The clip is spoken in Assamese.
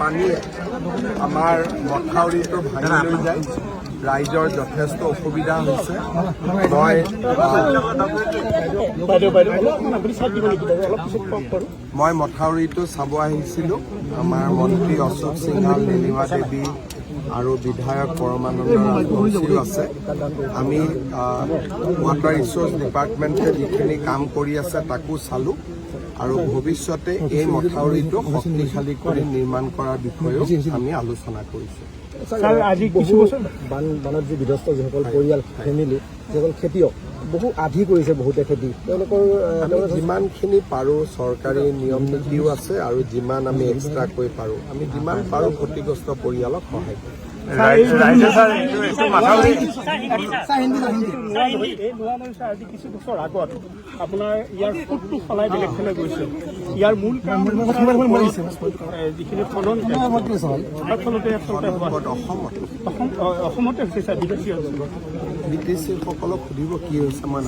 পানীয়ে আমাৰ মথাউৰিটো ভাঙি লৈ যায় ৰাইজৰ যথেষ্ট অসুবিধা হৈছে মই মথাউৰিটো চাব আহিছিলোঁ আমাৰ মন্ত্ৰী অশোক সিংহাল নীলিমা দেৱী আৰু বিধায়ক পৰমানন্দ ৰাজবংশীও আছে আমি ৱাটাৰ ৰিচোৰ্চ ডিপাৰ্টমেণ্টে যিখিনি কাম কৰি আছে তাকো চালোঁ আৰু ভৱিষ্যতে এই মথাউৰিটো শক্তিশালী কৰি নিৰ্মাণ কৰাৰ বিষয়েও আমি আলোচনা কৰিছোঁ আজি কিছু বছৰ বানত যি বিধ্বস্ত যিসকল পৰিয়াল ফেমিলি যিসকল খেতিয়ক বহু আধি কৰিছে বহুতে খেতি তেওঁলোকৰ যিমানখিনি পাৰোঁ চৰকাৰী নিয়ম নীতিও আছে আৰু যিমান আমি এক্সট্ৰাকৈ পাৰোঁ আমি যিমান পাৰোঁ ক্ষতিগ্ৰস্ত পৰিয়ালক সহায় কৰোঁ আজি কিছু বছৰ আগত আপোনাৰ ইয়াৰ ফুটটো সলাই বেলেগফালে গৈছে ইয়াৰ মূল যিখিনি ফলন অসমতে হৈছে ছাৰ বিদেশীসকলক সুধিব কি হৈছে মই